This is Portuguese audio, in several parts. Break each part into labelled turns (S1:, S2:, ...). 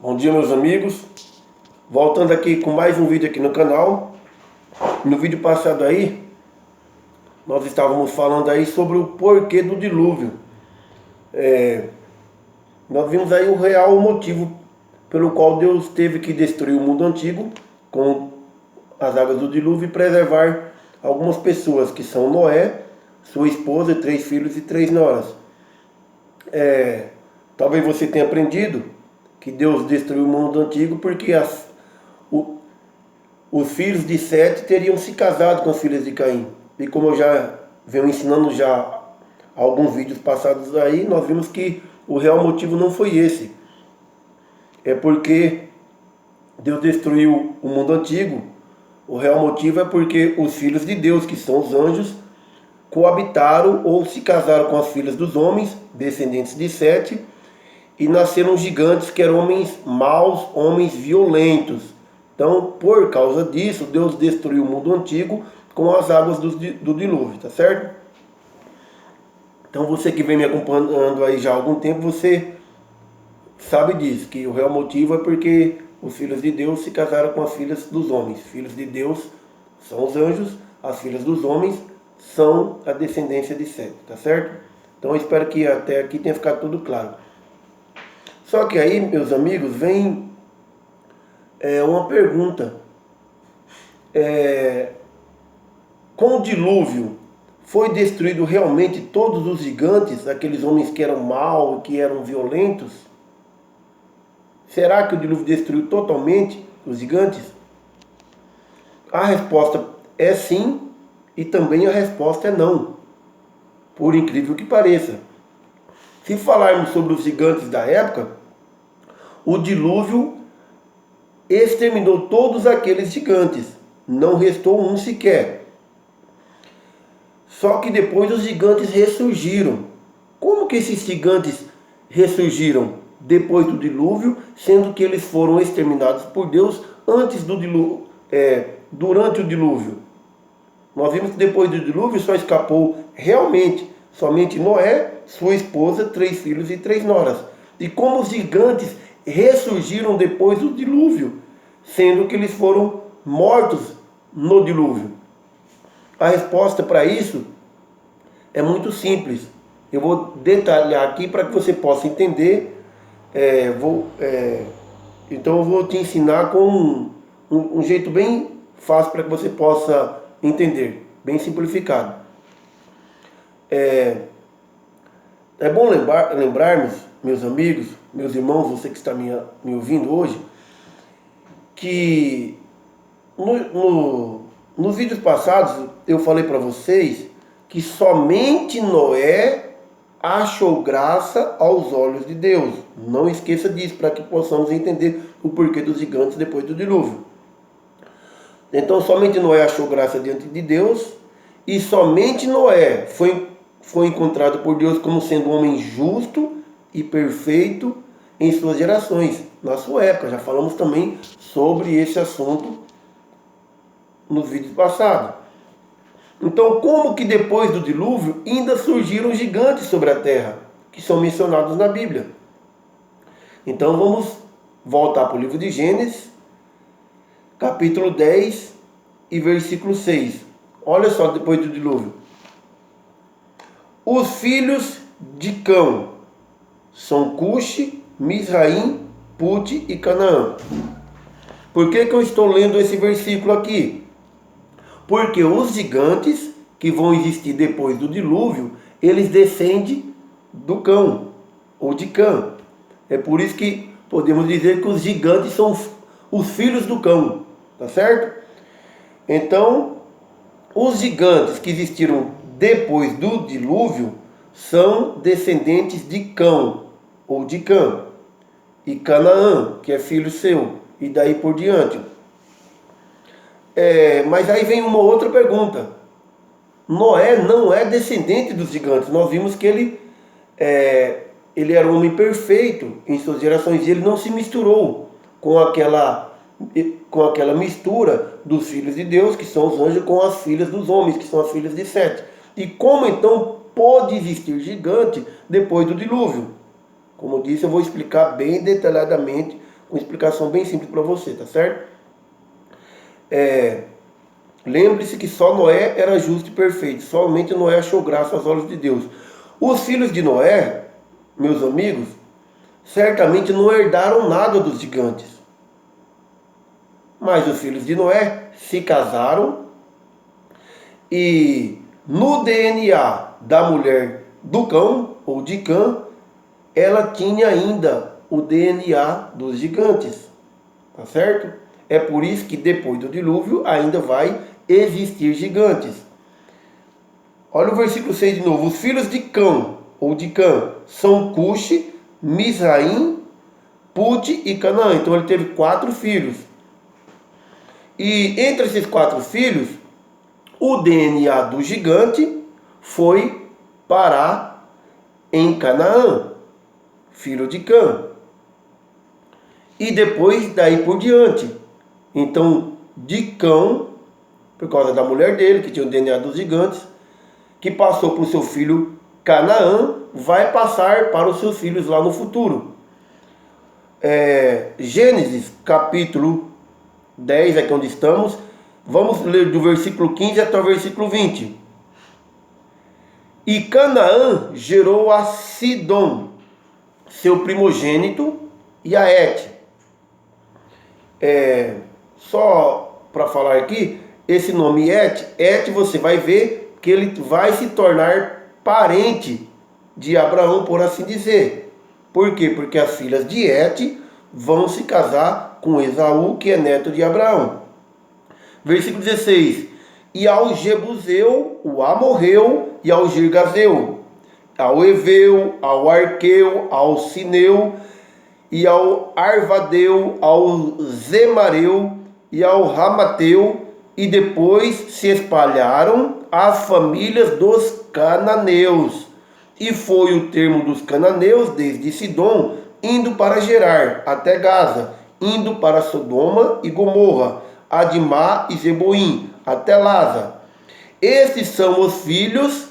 S1: Bom dia, meus amigos. Voltando aqui com mais um vídeo aqui no canal. No vídeo passado aí, nós estávamos falando aí sobre o porquê do dilúvio. Nós vimos aí o real motivo pelo qual Deus teve que destruir o mundo antigo com as águas do dilúvio e preservar algumas pessoas, que são Noé, sua esposa, 3 filhos e 3 noras. Talvez você tenha aprendido que Deus destruiu o mundo antigo porque os filhos de Sete teriam se casado com os filhos de Caim. E como eu já venho ensinando já alguns vídeos passados aí, nós vimos que o real motivo não foi esse. É porque Deus destruiu o mundo antigo. O real motivo é porque os filhos de Deus, que são os anjos, coabitaram ou se casaram com as filhas dos homens, descendentes de Sete, e nasceram gigantes que eram homens maus, homens violentos. Então, por causa disso, Deus destruiu o mundo antigo com as águas do dilúvio, tá certo? Então, você que vem me acompanhando aí já há algum tempo, você sabe disso, que o real motivo é porque os filhos de Deus se casaram com as filhas dos homens. Filhos de Deus são os anjos, as filhas dos homens são a descendência de Sete, tá certo? Então, eu espero que até aqui tenha ficado tudo claro. Só que aí, meus amigos, vem uma pergunta. Com o dilúvio, foi destruído realmente todos os gigantes, aqueles homens que eram maus, que eram violentos? Será que o dilúvio destruiu totalmente os gigantes? A resposta é sim, e também a resposta é não, por incrível que pareça. Se falarmos sobre os gigantes da época, o dilúvio exterminou todos aqueles gigantes, não restou um sequer. Só que depois os gigantes ressurgiram. Como que esses gigantes ressurgiram depois do dilúvio, sendo que eles foram exterminados por Deus antes do dilúvio, durante o dilúvio? Nós vimos que depois do dilúvio só escapou realmente somente Noé, sua esposa, 3 filhos e 3 noras. E como os gigantes ressurgiram depois do dilúvio, sendo que eles foram mortos no dilúvio? A resposta para isso é muito simples. Eu vou detalhar aqui para que você possa entender. Então eu vou te ensinar com um jeito bem fácil para que você possa entender, bem simplificado. É bom lembrarmos, meus amigos, meus irmãos, você que está me ouvindo hoje, que nos vídeos passados eu falei para vocês que somente Noé achou graça aos olhos de Deus. Não esqueça disso, para que possamos entender o porquê dos gigantes depois do dilúvio. Então somente Noé achou graça diante de Deus, e somente Noé foi encontrado por Deus como sendo um homem justo e perfeito em suas gerações, na sua época. Já falamos também sobre esse assunto nos vídeos passados. Então, como que depois do dilúvio ainda surgiram gigantes sobre a terra, que são mencionados na Bíblia? Então vamos voltar para o livro de Gênesis, capítulo 10 e versículo 6. Olha só, depois do dilúvio. Os filhos de Cão são Cuxi, Misraim, Pute e Canaã. Por que eu estou lendo esse versículo aqui? Porque os gigantes que vão existir depois do dilúvio, eles descendem do Cão, ou de Cã. É por isso que podemos dizer que os gigantes são os filhos do Cão, tá certo? Então, os gigantes que existiram depois do dilúvio são descendentes de Cão, ou de Cã, e Canaã, que é filho seu, e daí por diante. Mas aí vem uma outra pergunta. Noé não é descendente dos gigantes. Nós vimos que ele era um homem perfeito em suas gerações, e ele não se misturou com aquela mistura dos filhos de Deus, que são os anjos, com as filhas dos homens, que são as filhas de Sete. E como então pode existir gigante depois do dilúvio? Como eu disse, eu vou explicar bem detalhadamente com explicação bem simples para você, tá certo? Lembre-se que só Noé era justo e perfeito. Somente Noé achou graça aos olhos de Deus. Os filhos de Noé, meus amigos, certamente não herdaram nada dos gigantes. Mas os filhos de Noé se casaram e no DNA da mulher do Cão, ou de Cã, ela tinha ainda o DNA dos gigantes. Tá certo? É por isso que depois do dilúvio ainda vai existir gigantes. Olha o versículo 6 de novo. Os filhos de Cão, ou de Cã, são Cuxi, Misraim, Put e Canaã. Então ele teve 4 filhos. E entre esses 4 filhos, o DNA do gigante foi parar em Canaã, filho de Cã. E depois daí por diante. Então, de Cão, por causa da mulher dele, que tinha o DNA dos gigantes, que passou para o seu filho Canaã, vai passar para os seus filhos lá no futuro. Gênesis, capítulo 10, aqui onde estamos. Vamos ler do versículo 15 até o versículo 20. E Canaã gerou a Sidom, seu primogênito, e a Et. Só para falar aqui, esse nome Et, você vai ver que ele vai se tornar parente de Abraão, por assim dizer. Por quê? Porque as filhas de Et vão se casar com Esaú, que é neto de Abraão. Versículo 16. E ao Jebuseu, o Amorreu, e ao Girgazeu, ao Eveu, ao Arqueu, ao Sineu, e ao Arvadeu, ao Zemareu e ao Ramateu, e depois se espalharam as famílias dos cananeus. E foi o termo dos cananeus desde Sidom, indo para Gerar, até Gaza, indo para Sodoma e Gomorra, Adimá e Zeboim, até Laza. Estes são os filhos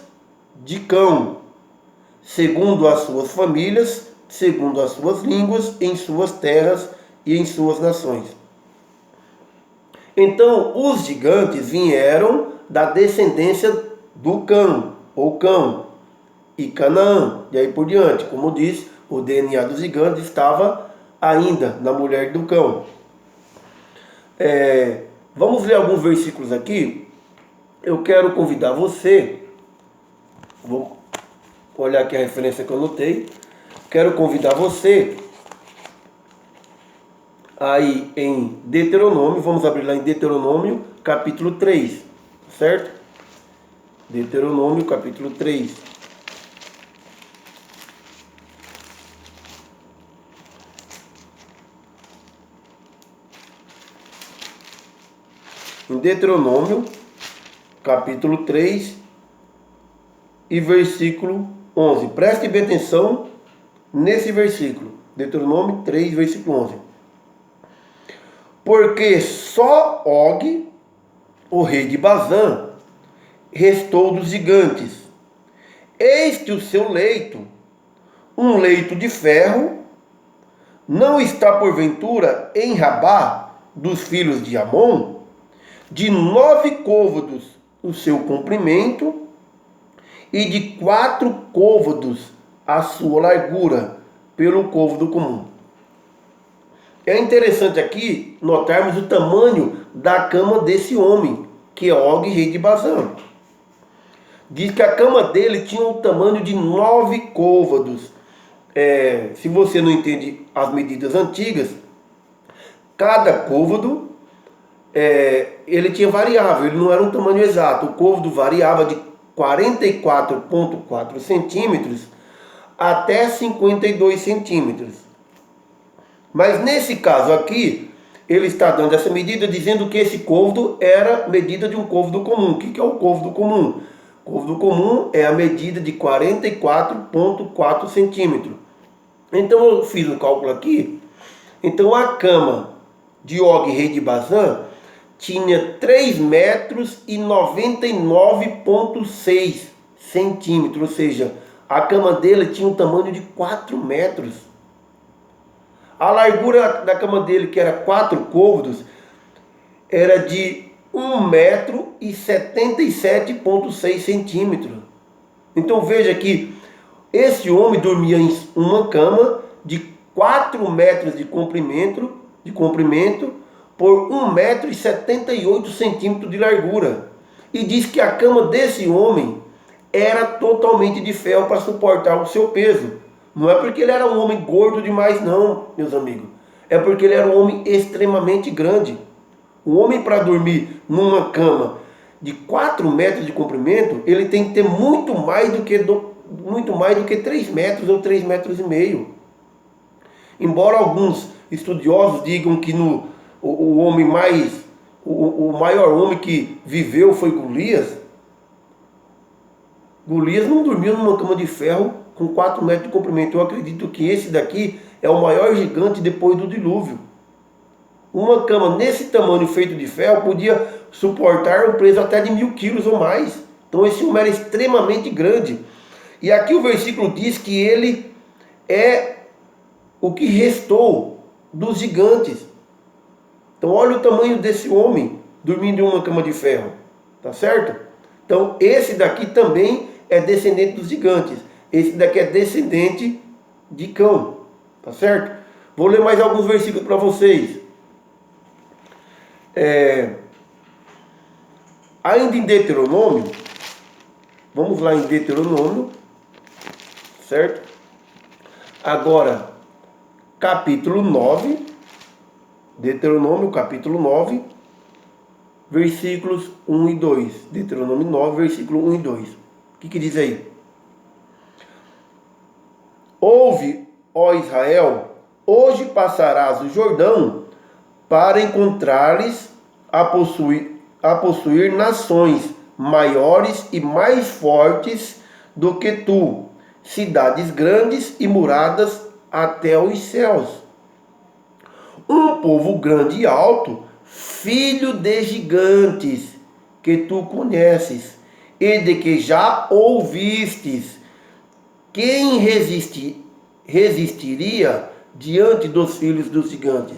S1: de Cão, segundo as suas famílias, segundo as suas línguas, em suas terras e em suas nações. Então, os gigantes vieram da descendência do Cão, ou Cão, e Canaã, e aí por diante. Como diz, o DNA dos gigantes estava ainda na mulher do Cão. Vamos ler alguns versículos aqui. Eu quero convidar você, vou olhar aqui a referência que eu anotei. Quero convidar você aí em Deuteronômio, vamos abrir lá em Deuteronômio, capítulo 3, certo? Deuteronômio, capítulo 3. Em Deuteronômio, capítulo 3 e versículo 11. Preste bem atenção nesse versículo. Deuteronômio 3, versículo 11. Porque só Og, o rei de Bazã, restou dos gigantes. Eis que o seu leito, um leito de ferro, não está porventura em Rabá dos filhos de Amon, de 9 côvados o seu comprimento, e de 4 côvados a sua largura, pelo côvado comum. É interessante aqui notarmos o tamanho da cama desse homem, que é Og, rei de Bazã. Diz que a cama dele tinha um tamanho de 9 côvados. Se você não entende as medidas antigas, cada côvado ele tinha variável, ele não era um tamanho exato. O côvado variava de 44,4 centímetros até 52 centímetros. Mas nesse caso aqui, ele está dando essa medida dizendo que esse côvado era medida de um côvado comum. O que é o côvado comum? O côvado comum é a medida de 44,4 centímetros. Então eu fiz um cálculo aqui. Então a cama de Og, rei de Bazã, tinha 3 metros e 99,6 centímetros, ou seja, a cama dele tinha um tamanho de 4 metros. A largura da cama dele, que era 4 côvados, era de 1,77,6 centímetros. Então veja que esse homem dormia em uma cama de 4 metros de comprimento por 1,78 centímetros de largura. E diz que a cama desse homem era totalmente de ferro para suportar o seu peso. Não é porque ele era um homem gordo demais não, meus amigos. É porque ele era um homem extremamente grande. O homem, para dormir numa cama de 4 metros de comprimento, ele tem que ter muito mais do que 3 metros ou 3 metros e meio. Embora alguns estudiosos digam que o maior homem que viveu foi Golias. Golias não dormiu numa cama de ferro com 4 metros de comprimento. Eu acredito que esse daqui é o maior gigante depois do dilúvio. Uma cama nesse tamanho feito de ferro podia suportar um peso até de 1.000 quilos ou mais. Então esse homem era extremamente grande. E aqui o versículo diz que ele é o que restou dos gigantes. Então olha o tamanho desse homem dormindo em uma cama de ferro. Tá certo? Então esse daqui também é descendente dos gigantes. Esse daqui é descendente de Cão. Tá certo? Vou ler mais alguns versículos para vocês. Ainda em Deuteronômio, vamos lá em Deuteronômio, certo? Agora, capítulo 9, Deuteronômio, capítulo 9, versículos 1 e 2. Deuteronômio 9, versículo 1 e 2. O que diz aí? Ouve, ó Israel, hoje passarás o Jordão para encontrar-lhes a possuir nações maiores e mais fortes do que tu, cidades grandes e muradas até os céus. Um povo grande e alto, filho de gigantes, que tu conheces, e de que já ouvistes. Quem resistiria diante dos filhos dos gigantes?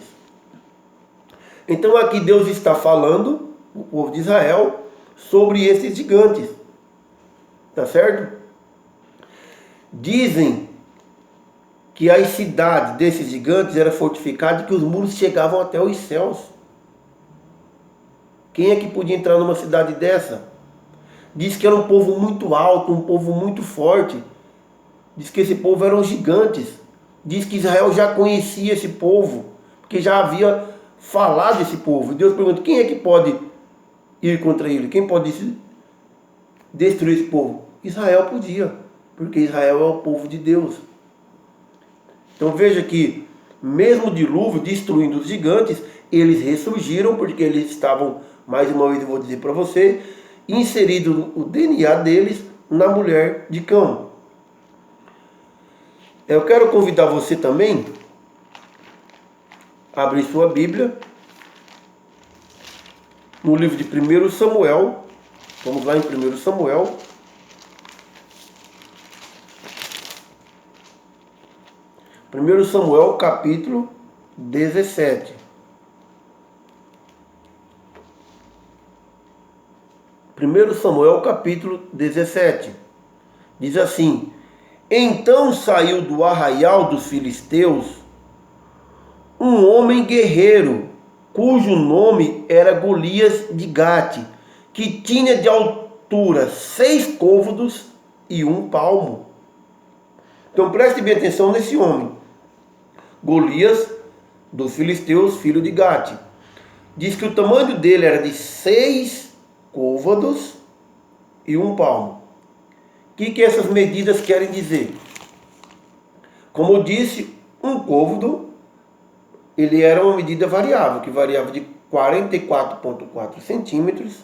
S1: Então aqui Deus está falando, o povo de Israel, sobre esses gigantes. Tá certo? Dizem que as cidades desses gigantes eram fortificadas e que os muros chegavam até os céus. Quem é que podia entrar numa cidade dessa? Diz que era um povo muito alto, um povo muito forte. Diz que esse povo eram gigantes. Diz que Israel já conhecia esse povo, porque já havia falado desse povo. E Deus pergunta, quem é que pode ir contra ele? Quem pode destruir esse povo? Israel podia, porque Israel é o povo de Deus. Então veja que, mesmo o dilúvio destruindo os gigantes, eles ressurgiram, porque eles estavam, mais uma vez eu vou dizer para você, inserido o DNA deles na mulher de Cão. Eu quero convidar você também a abrir sua Bíblia no livro de 1 Samuel. Vamos lá em 1 Samuel. 1 Samuel capítulo 17. 1 Samuel capítulo 17. Diz assim: Então saiu do arraial dos filisteus um homem guerreiro, cujo nome era Golias de Gate, que tinha de altura 6 côvados e 1 palmo. Então preste bem atenção nesse homem. Golias dos filisteus, filho de Gate. Diz que o tamanho dele era de 6 côvados e 1 palmo. O que essas medidas querem dizer? Como eu disse, 1 côvado, ele era uma medida variável, que variava de 44,4 centímetros,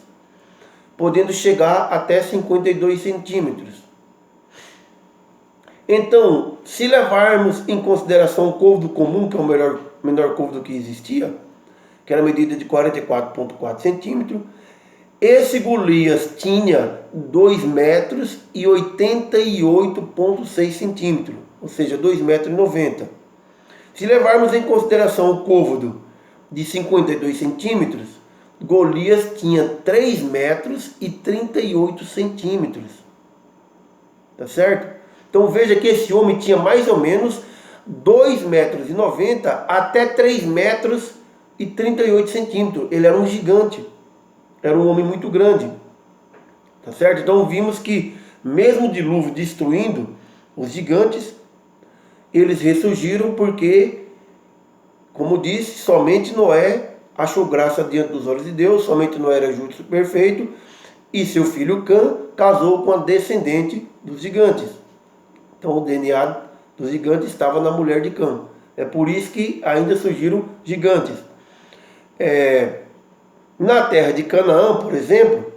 S1: podendo chegar até 52 centímetros. Então, se levarmos em consideração o côvado comum, que é o menor côvado que existia, que era a medida de 44,4 centímetros, esse Golias tinha 2 metros e 88,6 centímetros, ou seja, 2,90 metros. Se levarmos em consideração o côvado de 52 centímetros, Golias tinha 3 metros e 38 centímetros. Tá certo? Então veja que esse homem tinha mais ou menos 2 metros e 90 até 3 metros e 38 centímetros. Ele era um gigante. Era um homem muito grande. Tá certo? Então vimos que mesmo o dilúvio destruindo os gigantes, eles ressurgiram porque, como disse, somente Noé achou graça diante dos olhos de Deus, somente Noé era justo e perfeito, e seu filho Cã casou com a descendente dos gigantes. Então o DNA dos gigantes estava na mulher de Cã. É por isso que ainda surgiram gigantes. Na terra de Canaã, por exemplo,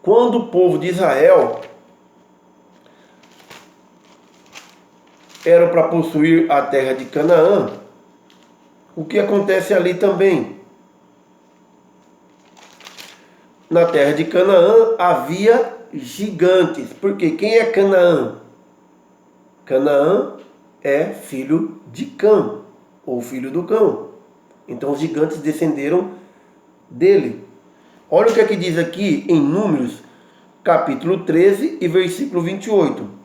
S1: quando o povo de Israel era para possuir a terra de Canaã, o que acontece ali também? Na terra de Canaã havia gigantes. Porque quem é Canaã? Canaã é filho de Cã, ou filho do Cão. Então os gigantes descenderam dele. Olha o que é que diz aqui em Números, capítulo 13 e versículo 28.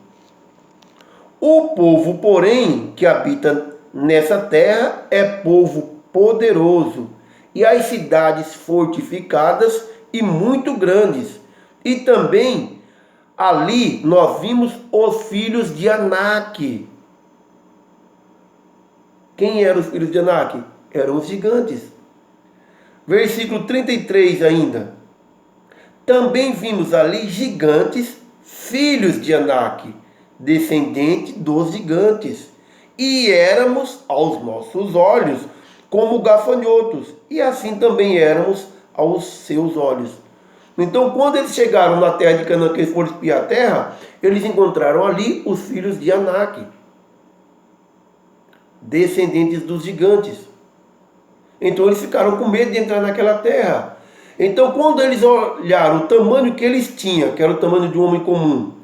S1: O povo, porém, que habita nessa terra é povo poderoso, e as cidades fortificadas e muito grandes. E também ali nós vimos os filhos de Anak. Quem eram os filhos de Anak? Eram os gigantes. Versículo 33 ainda. Também vimos ali gigantes, filhos de Anak, descendente dos gigantes. E éramos aos nossos olhos como gafanhotos, e assim também éramos aos seus olhos. Então, quando eles chegaram na terra de Canaã, que eles foram espiar a terra, eles encontraram ali os filhos de Anak, descendentes dos gigantes. Então eles ficaram com medo de entrar naquela terra. Então, quando eles olharam o tamanho que eles tinham, que era o tamanho de um homem comum,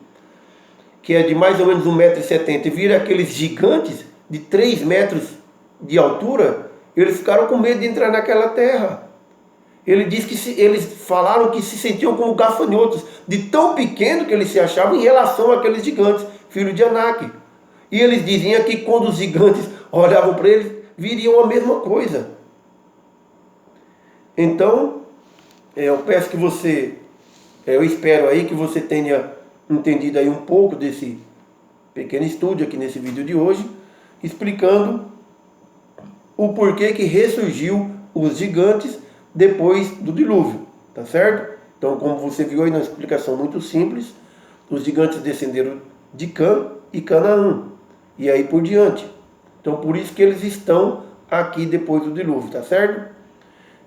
S1: que é de mais ou menos 1,70 m, e viram aqueles gigantes de 3 metros de altura, eles ficaram com medo de entrar naquela terra. Ele diz que eles falaram que se sentiam como gafanhotos, de tão pequeno que eles se achavam em relação àqueles gigantes, filhos de Anak. E eles diziam que quando os gigantes olhavam para eles, viriam a mesma coisa. Então, eu peço que você, eu espero aí que você tenha entendido aí um pouco desse pequeno estudo aqui nesse vídeo de hoje, explicando o porquê que ressurgiu os gigantes depois do dilúvio, tá certo? Então, como você viu aí na explicação muito simples, os gigantes descenderam de Cã e Canaã, e aí por diante. Então, por isso que eles estão aqui depois do dilúvio, tá certo?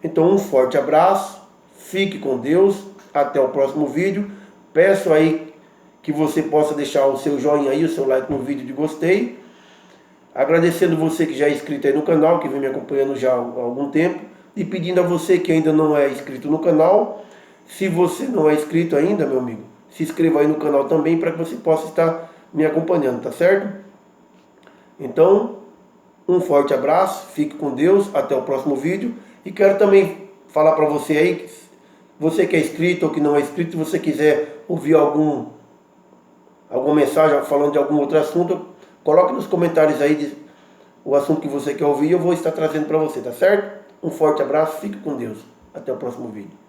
S1: Então, um forte abraço, fique com Deus, até o próximo vídeo. Peço aí que você possa deixar o seu joinha aí, o seu like no vídeo de gostei. Agradecendo você que já é inscrito aí no canal, que vem me acompanhando já há algum tempo. E pedindo a você que ainda não é inscrito no canal, se você não é inscrito ainda, meu amigo, se inscreva aí no canal também para que você possa estar me acompanhando, tá certo? Então, um forte abraço, fique com Deus, até o próximo vídeo. E quero também falar para você aí, você que é inscrito ou que não é inscrito, se você quiser ouvir alguma mensagem falando de algum outro assunto, coloque nos comentários aí o assunto que você quer ouvir e eu vou estar trazendo para você, tá certo? Um forte abraço, fique com Deus. Até o próximo vídeo.